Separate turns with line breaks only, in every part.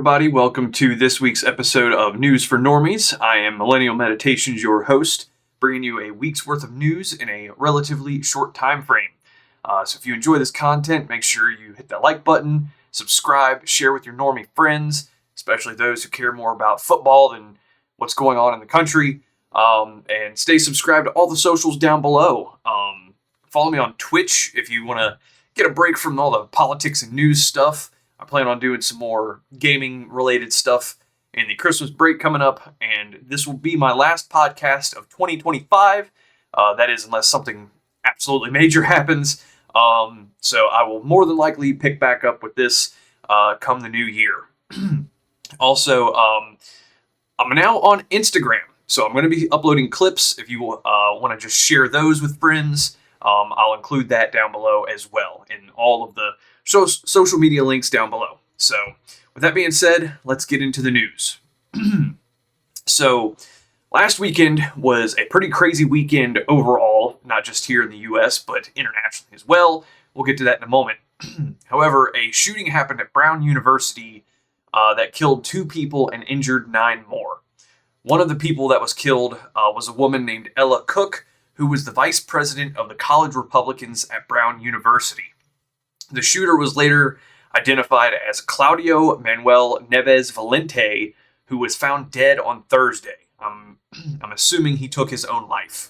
everybody. Welcome to this week's episode of News for Normies. I am Millennial Meditations, your host, bringing you a week's worth of news in a relatively short time frame. So if you enjoy this content, make sure you hit that like button, subscribe, share with your normie friends, especially those who care more about football than what's going on in the country, and stay subscribed to all the socials down below. Follow me on Twitch if you want to get a break from all the politics and news stuff. I plan on doing some more gaming-related stuff in the Christmas break coming up, and this will be my last podcast of 2025. That is, unless something absolutely major happens. So I will more than likely pick back up with this come the new year. Also, I'm now on Instagram, so I'm going to be uploading clips. If you want to just share those with friends, I'll include that down below as well in all of the social media links down below. So, with that being said, let's get into the news. So, last weekend was a pretty crazy weekend overall, not just here in the U.S., but internationally as well. We'll get to that in a moment. However, a shooting happened at Brown University that killed 2 people and injured 9 more. One of the people that was killed was a woman named Ella Cook, who was the vice president of the College Republicans at Brown University. The shooter was later identified as Claudio Manuel Neves Valente, who was found dead on Thursday. I'm assuming he took his own life.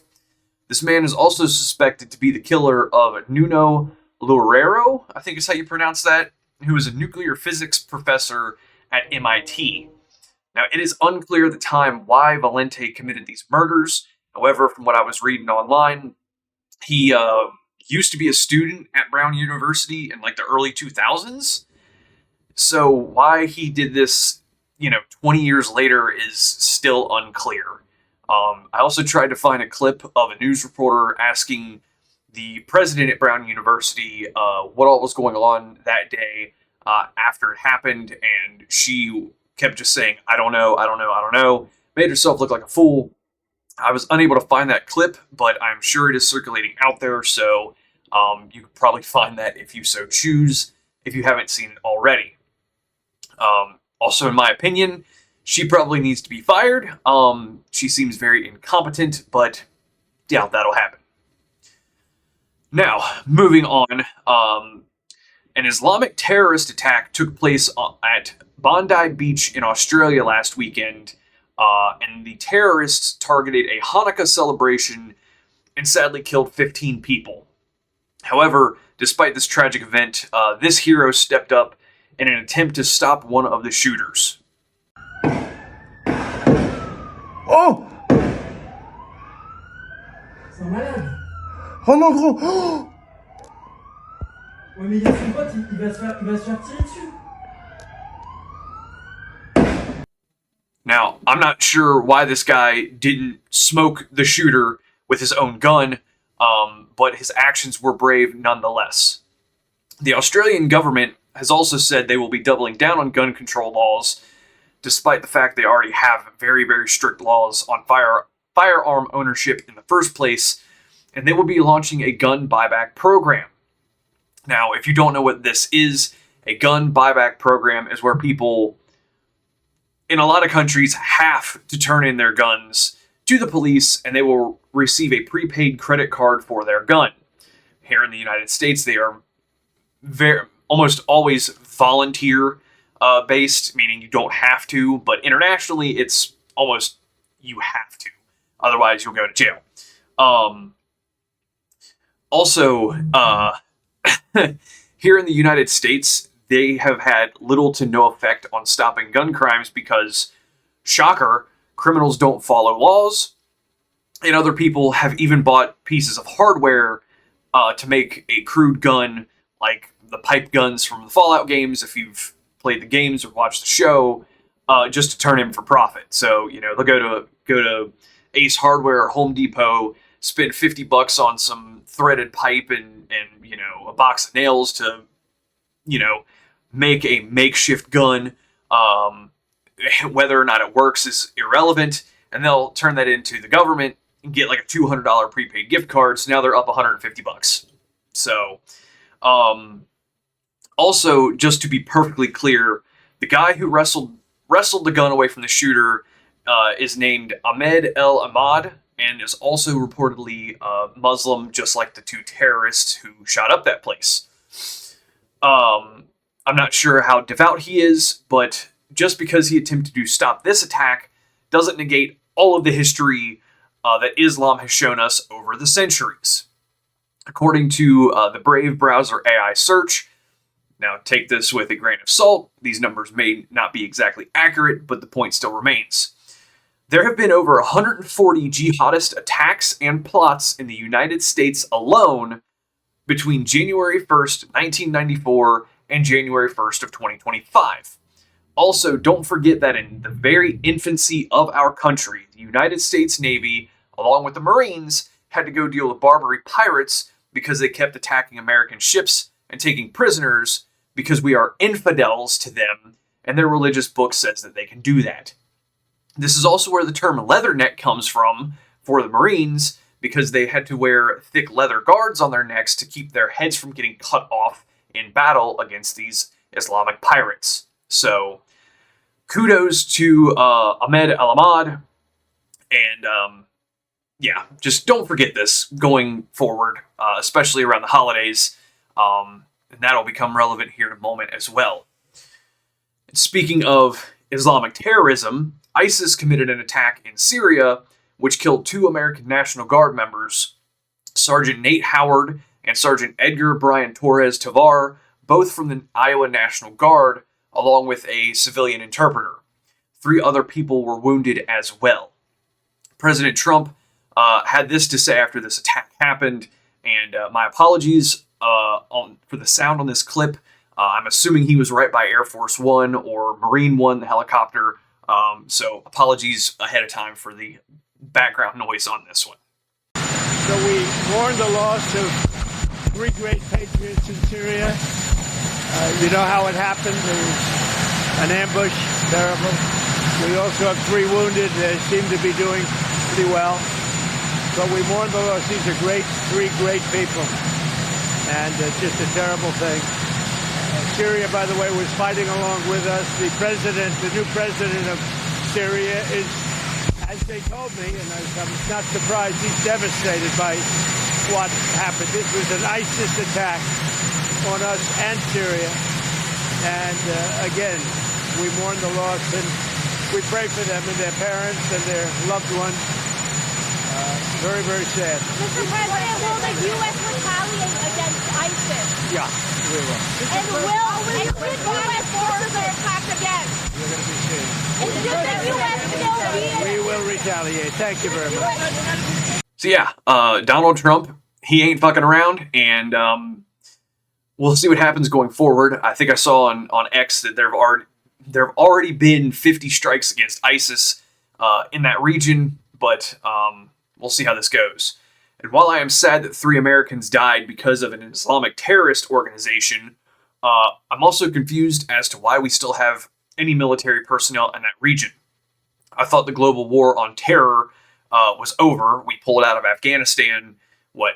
This man is also suspected to be the killer of Nuno Loureiro, I think is how you pronounce that, who is a nuclear physics professor at MIT. Now, it is unclear at the time why Valente committed these murders. However, from what I was reading online, he used to be a student at Brown University in like the early 2000s. So why he did this, 20 years later is still unclear. I also tried to find a clip of a news reporter asking the president at Brown University what all was going on that day after it happened, and she kept just saying, I don't know, made herself look like a fool. I was unable to find that clip, but I'm sure it is circulating out there, so you could probably find that if you so choose, if you haven't seen it already. Also, in my opinion, she probably needs to be fired. She seems very incompetent, but doubt that'll happen. Now, moving on, an Islamic terrorist attack took place at Bondi Beach in Australia last weekend, and the terrorists targeted a Hanukkah celebration and sadly killed 15 people. However, despite this tragic event, this hero stepped up in an attempt to stop one of the shooters.
Oh!
C'est un malade.
Oh non, gros! Oh!
Ouais, mais il y a son pote, il va se faire tirer dessus.
Now, I'm not sure why this guy didn't smoke the shooter with his own gun, but his actions were brave nonetheless. The Australian government has also said they will be doubling down on gun control laws, despite the fact they already have very, very strict laws on firearm ownership in the first place, and they will be launching a gun buyback program. Now, if you don't know what this is, a gun buyback program is where people in a lot of countries have to turn in their guns to the police, and they will receive a prepaid credit card for their gun. Here in the United States, they are almost always volunteer based, meaning you don't have to, but internationally, it's almost you have to. Otherwise, you'll go to jail. Also, here in the United States, they have had little to no effect on stopping gun crimes because, shocker, criminals don't follow laws, and other people have even bought pieces of hardware to make a crude gun, like the pipe guns from the Fallout games, if you've played the games or watched the show, just to turn in for profit. So, they'll go to Ace Hardware or Home Depot, spend $50 on some threaded pipe and a box of nails to, make a makeshift gun. Whether or not it works is irrelevant, and they'll turn that into the government and get like a $200 prepaid gift card, so now they're up $150. So, also, just to be perfectly clear, The guy who wrestled the gun away from the shooter is named Ahmed El Ahmad and is also reportedly Muslim, just like the two terrorists who shot up that place. I'm not sure how devout he is, but just because he attempted to stop this attack doesn't negate all of the history that Islam has shown us over the centuries. According to the Brave browser AI search, now take this with a grain of salt, these numbers may not be exactly accurate, but the point still remains. There have been over 140 jihadist attacks and plots in the United States alone between January 1st, 1994 and January 1st of 2025. Also, don't forget that in the very infancy of our country, the United States Navy, along with the Marines, had to go deal with Barbary pirates because they kept attacking American ships and taking prisoners because we are infidels to them, and their religious book says that they can do that. This is also where the term leatherneck comes from for the Marines, because they had to wear thick leather guards on their necks to keep their heads from getting cut off in battle against these Islamic pirates. So, kudos to Ahmed El Ahmad, and just don't forget this going forward, especially around the holidays, and that'll become relevant here in a moment as well. And speaking of Islamic terrorism, ISIS committed an attack in Syria, which killed 2 American National Guard members, Sergeant Nate Howard and Sergeant Edgar Brian Torres Tovar, both from the Iowa National Guard, along with a civilian interpreter. 3 other people were wounded as well. President Trump had this to say after this attack happened, and my apologies for the sound on this clip. I'm assuming he was right by Air Force One or Marine One, the helicopter. So apologies ahead of time for the background noise on this one.
So we mourn the loss of 3 great patriots in Syria. You know how it happened. There was an ambush, terrible. We also have 3 wounded. They seem to be doing pretty well. But we mourn the loss. These are 3 great people. And it's just a terrible thing. Syria, by the way, was fighting along with us. The new president of Syria is, as they told me, and I'm not surprised, he's devastated by what happened. This was an ISIS attack on us and Syria. And again, we mourn the loss and we pray for them and their parents and their loved ones. Very, very sad.
Mr. President, will the U.S. retaliate against ISIS?
Yeah, we will.
And will the U.S. forces attack again?
You're going to be seeing.
And should the U.S. still be
We will retaliate. Thank you very much.
So yeah, Donald Trump, he ain't fucking around, and we'll see what happens going forward. I think I saw on X that there have already been 50 strikes against ISIS in that region, but we'll see how this goes. And while I am sad that 3 Americans died because of an Islamic terrorist organization, I'm also confused as to why we still have any military personnel in that region. I thought the global war on terror was over. We pulled out of Afghanistan,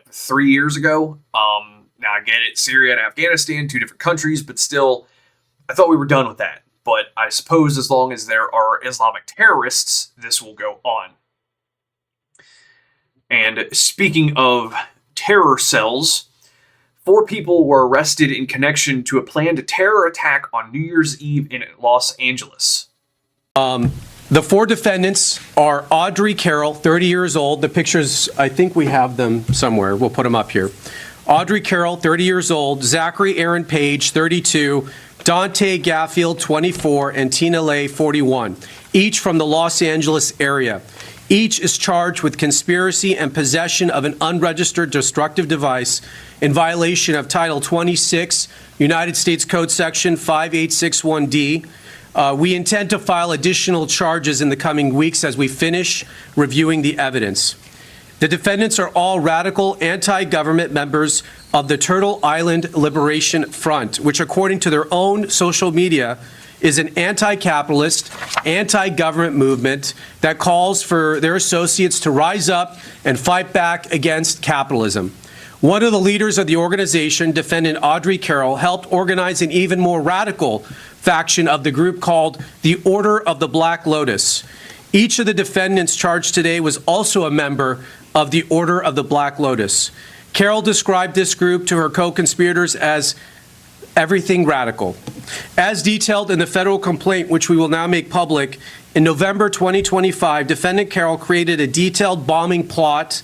3 years ago? Now I get it, Syria and Afghanistan, 2 different countries, but still, I thought we were done with that. But I suppose as long as there are Islamic terrorists, this will go on. And speaking of terror cells, 4 people were arrested in connection to a planned terror attack on New Year's Eve in Los Angeles.
The 4 defendants are Audrey Carroll, 30 years old. The pictures, I think we have them somewhere. We'll put them up here. Audrey Carroll, 30 years old. Zachary Aaron Page, 32. Dante Gaffield, 24. And Tina Lay, 41. Each from the Los Angeles area. Each is charged with conspiracy and possession of an unregistered destructive device in violation of Title 26, United States Code Section 5861D. We intend to file additional charges in the coming weeks as we finish reviewing the evidence. The defendants are all radical anti-government members of the Turtle Island Liberation Front, which, according to their own social media, is an anti-capitalist, anti-government movement that calls for their associates to rise up and fight back against capitalism. One of the leaders of the organization, defendant Audrey Carroll, helped organize an even more radical faction of the group called the Order of the Black Lotus. Each of the defendants charged today was also a member of the Order of the Black Lotus. Carol described this group to her co-conspirators as everything radical. As detailed in the federal complaint, which we will now make public, in November 2025, defendant Carol created a detailed bombing plot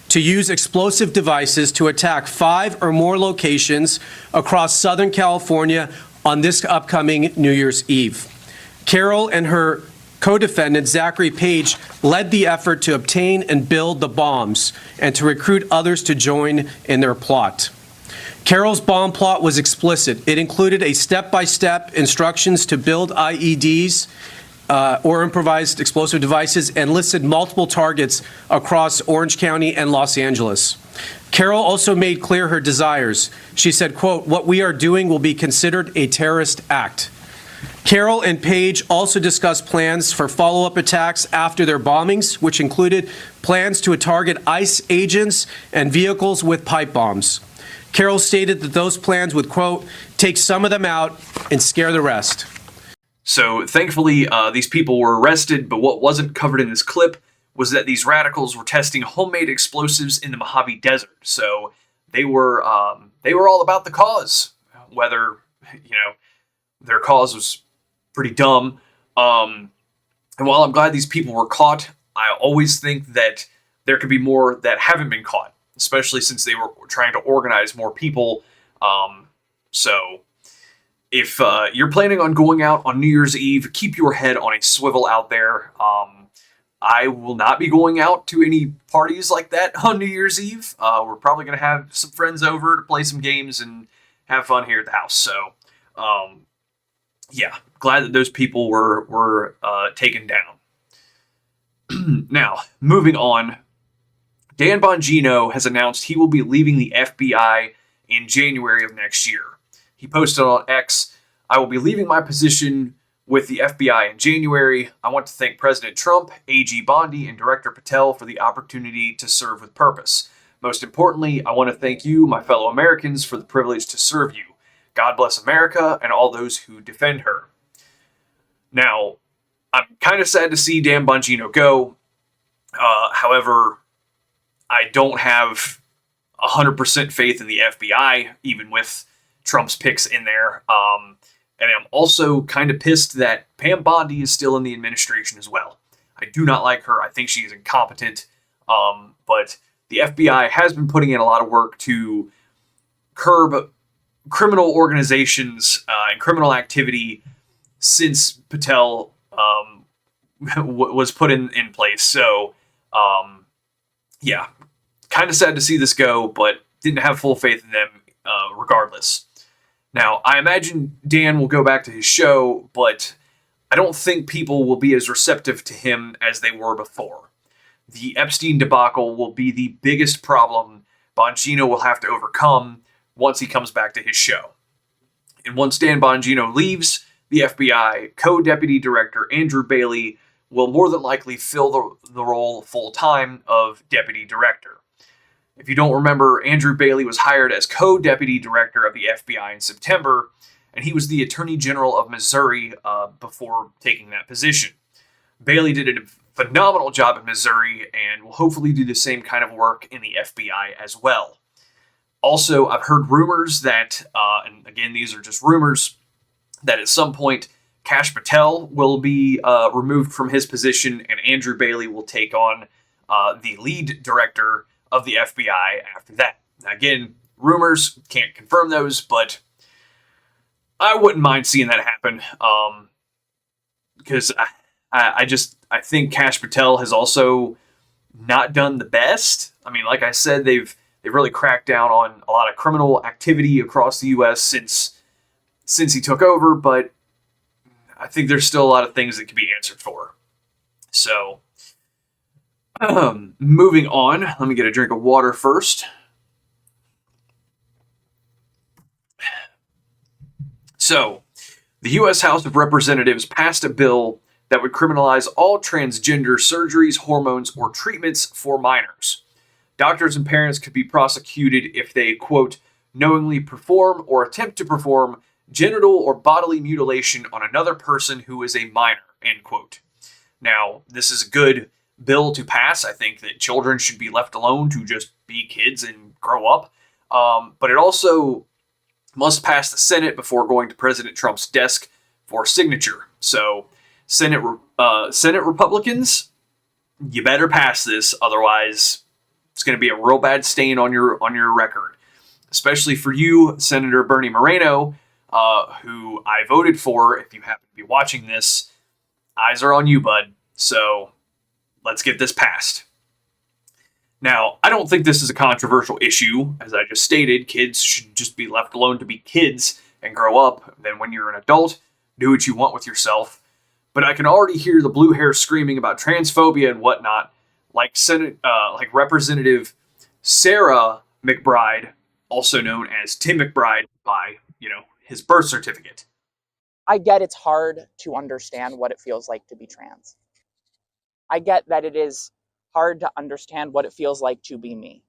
to use explosive devices to attack 5 or more locations across Southern California on this upcoming New Year's Eve. Carol and her co-defendant, Zachary Page, led the effort to obtain and build the bombs and to recruit others to join in their plot. Carol's bomb plot was explicit. It included a step-by-step instructions to build IEDs or improvised explosive devices and listed multiple targets across Orange County and Los Angeles. Carol also made clear her desires. She said, quote, "What we are doing will be considered a terrorist act." Carol and Page also discussed plans for follow-up attacks after their bombings, which included plans to target ICE agents and vehicles with pipe bombs. Carol stated that those plans would, quote, "take some of them out and scare the rest."
So thankfully, these people were arrested, but what wasn't covered in this clip was that these radicals were testing homemade explosives in the Mojave Desert. So they were all about the cause, whether, their cause was pretty dumb. And while I'm glad these people were caught, I always think that there could be more that haven't been caught, especially since they were trying to organize more people. So if you're planning on going out on New Year's Eve, keep your head on a swivel out there. I will not be going out to any parties like that on New Year's Eve. We're probably going to have some friends over to play some games and have fun here at the house. So, yeah, glad that those people were taken down. Now, moving on, Dan Bongino has announced he will be leaving the FBI in January of next year. He posted on X, "I will be leaving my position with the FBI in January. I want to thank President Trump, AG Bondi, and Director Patel for the opportunity to serve with purpose. Most importantly, I want to thank you, my fellow Americans, for the privilege to serve you. God bless America and all those who defend her." Now, I'm kind of sad to see Dan Bongino go. However, I don't have 100% faith in the FBI, even with Trump's picks in there. And I'm also kind of pissed that Pam Bondi is still in the administration as well. I do not like her. I think she is incompetent. But the FBI has been putting in a lot of work to curb criminal organizations and criminal activity since Patel was put in place. So, yeah, kind of sad to see this go, but didn't have full faith in them regardless. Now, I imagine Dan will go back to his show, but I don't think people will be as receptive to him as they were before. The Epstein debacle will be the biggest problem Bongino will have to overcome once he comes back to his show. And once Dan Bongino leaves, the FBI co-deputy director Andrew Bailey will more than likely fill the role full-time of deputy director. If you don't remember, Andrew Bailey was hired as co-deputy director of the FBI in September, and he was the Attorney General of Missouri before taking that position. Bailey did a phenomenal job in Missouri and will hopefully do the same kind of work in the FBI as well. Also, I've heard rumors that, and again, these are just rumors, that at some point Kash Patel will be removed from his position and Andrew Bailey will take on the lead director of the FBI after that. Now, again, rumors, can't confirm those, but I wouldn't mind seeing that happen because I think Kash Patel has also not done the best. I mean, like I said, they've really cracked down on a lot of criminal activity across the U.S. since he took over, but I think there's still a lot of things that can be answered for. So, moving on, let me get a drink of water first. So, the U.S. House of Representatives passed a bill that would criminalize all transgender surgeries, hormones, or treatments for minors. Doctors and parents could be prosecuted if they, quote, knowingly perform or attempt to perform genital or bodily mutilation on another person who is a minor, end quote. Now, this is a good bill to pass. I think that children should be left alone to just be kids and grow up. But it also must pass the Senate before going to President Trump's desk for signature. So, Senate Republicans, you better pass this, otherwise it's going to be a real bad stain on your record. Especially for you, Senator Bernie Moreno, who I voted for. If you happen to be watching this, eyes are on you, bud. So let's get this passed. Now, I don't think this is a controversial issue. As I just stated, kids should just be left alone to be kids and grow up. Then when you're an adult, do what you want with yourself. But I can already hear the blue hair screaming about transphobia and whatnot, like Representative Sarah McBride, also known as Tim McBride by, his birth certificate.
I get it's hard to understand what it feels like to be trans. I get that it is hard to understand what it feels like to be me.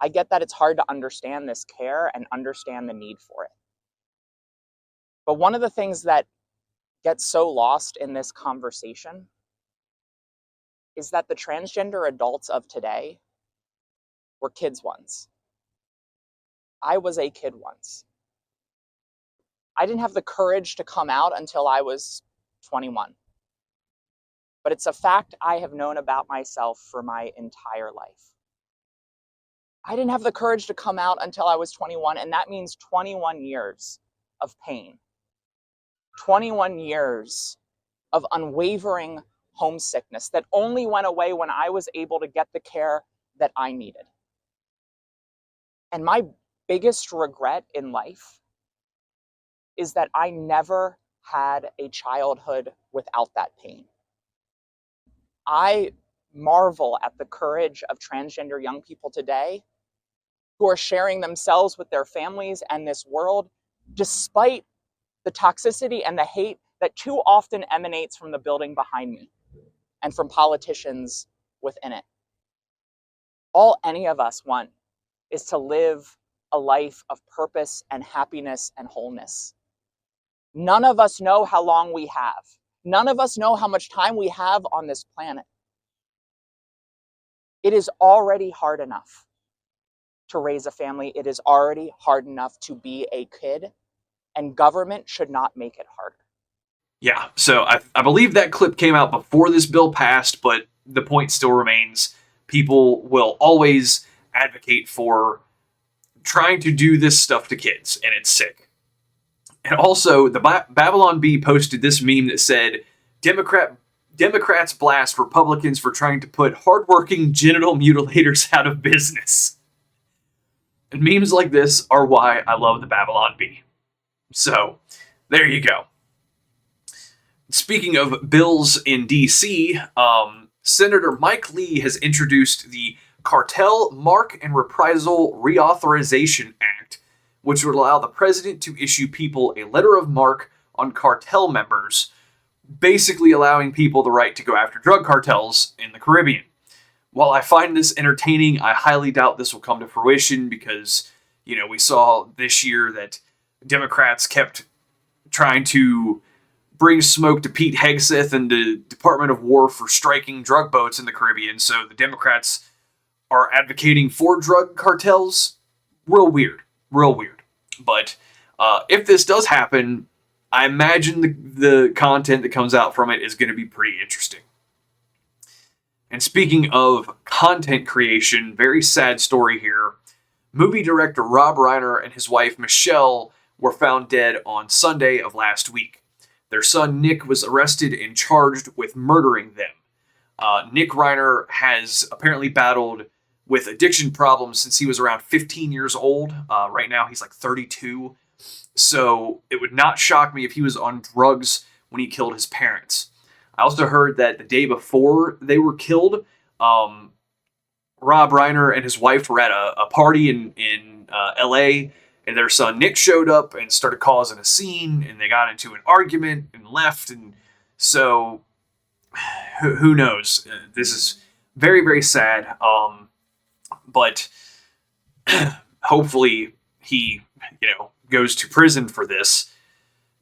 I get that it's hard to understand this care and understand the need for it. But one of the things that gets so lost in this conversation is that the transgender adults of today were kids once. I was a kid once. I didn't have the courage to come out until I was 21. But it's a fact I have known about myself for my entire life. I didn't have the courage to come out until I was 21, and that means 21 years of pain. 21 years of unwavering homesickness that only went away when I was able to get the care that I needed. And my biggest regret in life is that I never had a childhood without that pain. I marvel at the courage of transgender young people today who are sharing themselves with their families and this world, despite the toxicity and the hate that too often emanates from the building behind me and from politicians within it. All any of us want is to live a life of purpose and happiness and wholeness. None of us know how long we have. None of us know how much time we have on this planet. It is already hard enough to raise a family. It is already hard enough to be a kid, and government should not make it harder.
Yeah, so I believe that clip came out before this bill passed, but the point still remains. People will always advocate for trying to do this stuff to kids, and it's sick. And also, the Babylon Bee posted this meme that said, Democrats blast Republicans for trying to put hardworking genital mutilators out of business. And memes like this are why I love the Babylon Bee. So, there you go. Speaking of bills in D.C., Senator Mike Lee has introduced the Cartel Mark and Reprisal Reauthorization Act, which would allow the president to issue people a letter of marque on cartel members, basically allowing people the right to go after drug cartels in the Caribbean. While I find this entertaining, I highly doubt this will come to fruition because, we saw this year that Democrats kept trying to bring smoke to Pete Hegseth and the Department of War for striking drug boats in the Caribbean, so the Democrats are advocating for drug cartels. Real weird. But if this does happen, I imagine the content that comes out from it is going to be pretty interesting. And speaking of content creation, very sad story here. Movie director Rob Reiner and his wife Michelle were found dead on Sunday of last week. Their son Nick was arrested and charged with murdering them. Nick Reiner has apparently battled with addiction problems since he was around 15 years old. Right now he's like 32. So it would not shock me if he was on drugs when he killed his parents. I also heard that the day before they were killed, Rob Reiner and his wife were at a party in LA, and their son Nick showed up and started causing a scene, and they got into an argument and left. And so who knows? This is very, very sad. But hopefully he, goes to prison for this.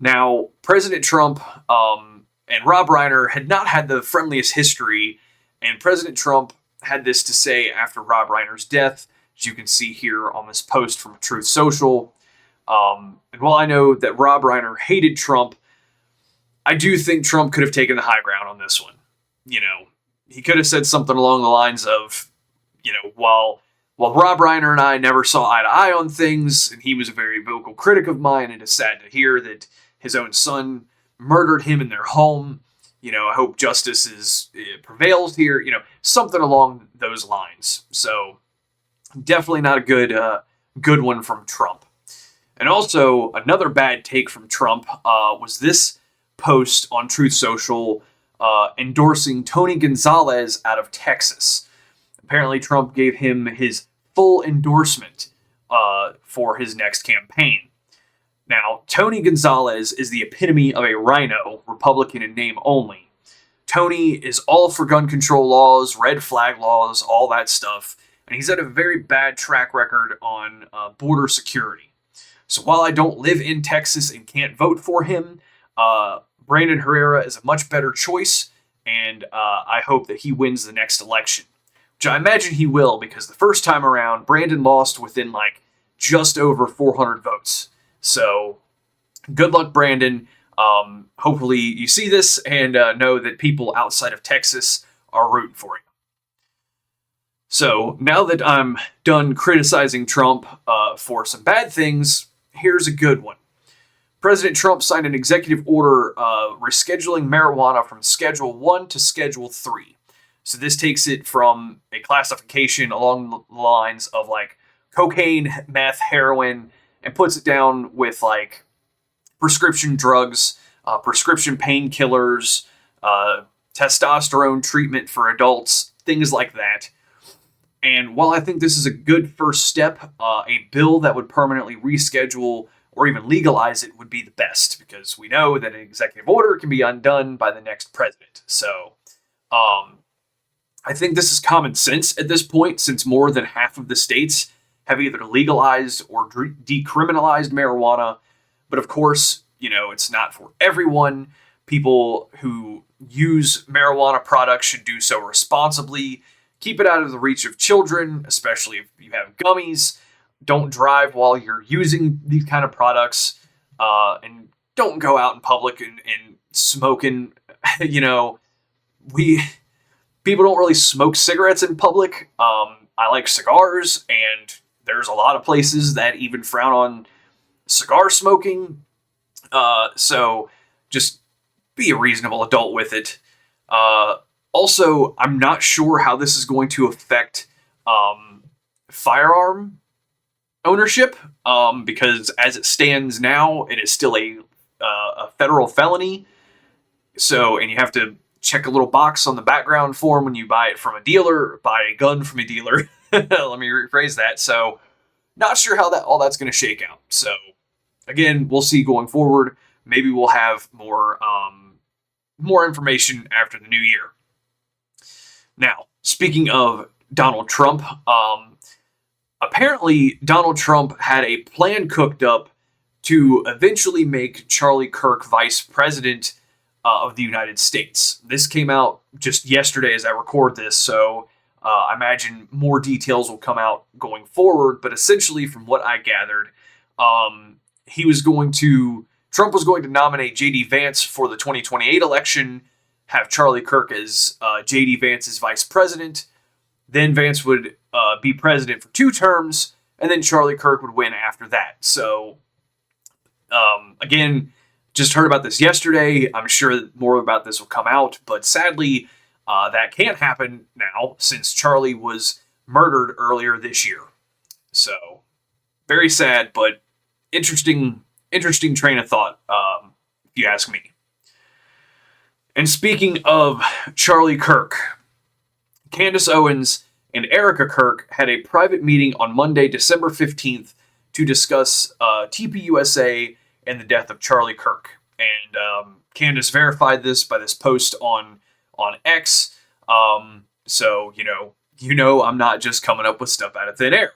Now, President Trump and Rob Reiner had not had the friendliest history, and President Trump had this to say after Rob Reiner's death, as you can see here on this post from Truth Social. And while I know that Rob Reiner hated Trump, I do think Trump could have taken the high ground on this one. You know, he could have said something along the lines of, you know, while Rob Reiner and I never saw eye to eye on things, and he was a very vocal critic of mine, and it's sad to hear that his own son murdered him in their home. You know, I hope justice prevails here. You know, something along those lines. So definitely not a good one from Trump. And also another bad take from Trump was this post on Truth Social endorsing Tony Gonzalez out of Texas. Apparently, Trump gave him his full endorsement for his next campaign. Now, Tony Gonzalez is the epitome of a rhino, Republican in name only. Tony is all for gun control laws, red flag laws, all that stuff, and he's had a very bad track record on border security. So while I don't live in Texas and can't vote for him, Brandon Herrera is a much better choice, and I hope that he wins the next election. Which I imagine he will, because the first time around, Brandon lost within just over 400 votes. So, good luck, Brandon. Hopefully you see this and know that people outside of Texas are rooting for you. So, now that I'm done criticizing Trump for some bad things, here's a good one. President Trump signed an executive order rescheduling marijuana from Schedule 1 to Schedule 3. So this takes it from a classification along the lines of cocaine, meth, heroin, and puts it down with prescription drugs, prescription painkillers, testosterone treatment for adults, things like that. And while I think this is a good first step, a bill that would permanently reschedule or even legalize it would be the best, because we know that an executive order can be undone by the next president. So, I think this is common sense at this point, since more than half of the states have either legalized or decriminalized marijuana. But of course, it's not for everyone. People who use marijuana products should do so responsibly. Keep it out of the reach of children, especially if you have gummies. Don't drive while you're using these kind of products. And don't go out in public and smoking. People don't really smoke cigarettes in public. I like cigars, and there's a lot of places that even frown on cigar smoking. So just be a reasonable adult with it. Also, I'm not sure how this is going to affect firearm ownership, because as it stands now, it is still a federal felony. So, and you have to check a little box on the background form when you buy it from a dealer, buy a gun from a dealer. Let me rephrase that. So, not sure how all that's going to shake out. So, again, we'll see going forward. Maybe we'll have more information after the new year. Now, speaking of Donald Trump, apparently Donald Trump had a plan cooked up to eventually make Charlie Kirk vice president of the United States. This came out just yesterday as I record this, so I imagine more details will come out going forward. But essentially, from what I gathered, Trump was going to nominate J.D. Vance for the 2028 election, have Charlie Kirk as J.D. Vance's vice president. Then Vance would be president for 2 terms, and then Charlie Kirk would win after that. So, again, just heard about this yesterday. I'm sure that more about this will come out, but sadly, that can't happen now since Charlie was murdered earlier this year. So, very sad, but interesting train of thought, if you ask me. And speaking of Charlie Kirk, Candace Owens and Erika Kirk had a private meeting on Monday, December 15th, to discuss TPUSA and the death of Charlie Kirk. And Candace verified this by this post on X. So, I'm not just coming up with stuff out of thin air.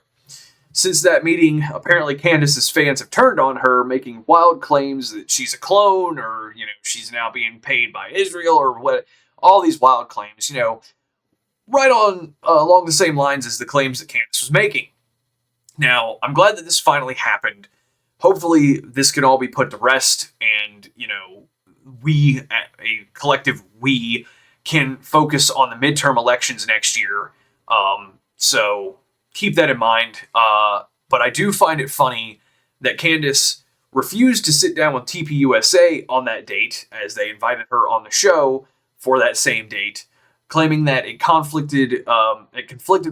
Since that meeting, apparently Candace's fans have turned on her, making wild claims that she's a clone, or she's now being paid by Israel, or what. All these wild claims, right on along the same lines as the claims that Candace was making. Now, I'm glad that this finally happened. Hopefully, this can all be put to rest, and we, a collective we, can focus on the midterm elections next year. So keep that in mind. But I do find it funny that Candace refused to sit down with TPUSA on that date, as they invited her on the show for that same date, claiming that it conflicted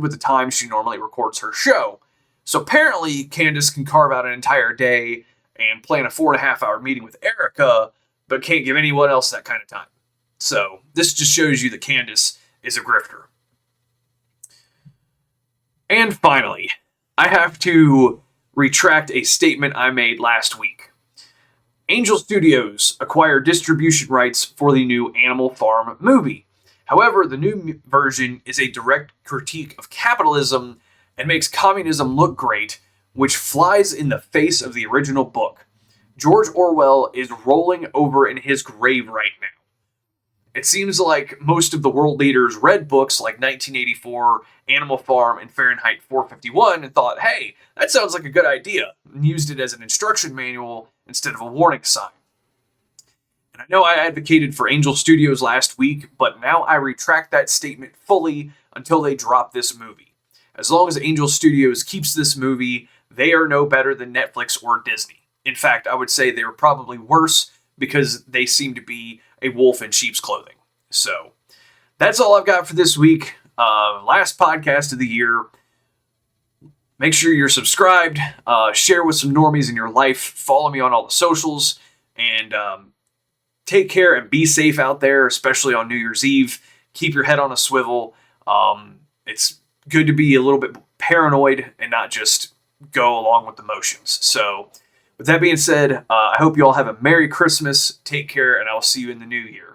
with the time she normally records her show. So apparently Candace can carve out an entire day and plan a 4.5-hour meeting with Erika, but can't give anyone else that kind of time. So this just shows you that Candace is a grifter. And finally, I have to retract a statement I made last week. Angel Studios acquired distribution rights for the new Animal Farm movie. However, the new version is a direct critique of capitalism and makes communism look great, which flies in the face of the original book. George Orwell is rolling over in his grave right now. It seems like most of the world leaders read books like 1984, Animal Farm, and Fahrenheit 451 and thought, hey, that sounds like a good idea, and used it as an instruction manual instead of a warning sign. And I know I advocated for Angel Studios last week, but now I retract that statement fully until they drop this movie. As long as Angel Studios keeps this movie, they are no better than Netflix or Disney. In fact, I would say they are probably worse because they seem to be a wolf in sheep's clothing. So that's all I've got for this week. Last podcast of the year. Make sure you're subscribed. Share with some normies in your life. Follow me on all the socials. And take care and be safe out there, especially on New Year's Eve. Keep your head on a swivel. It's good to be a little bit paranoid and not just go along with the motions. So with that being said, I hope you all have a Merry Christmas. Take care, and I will see you in the new year.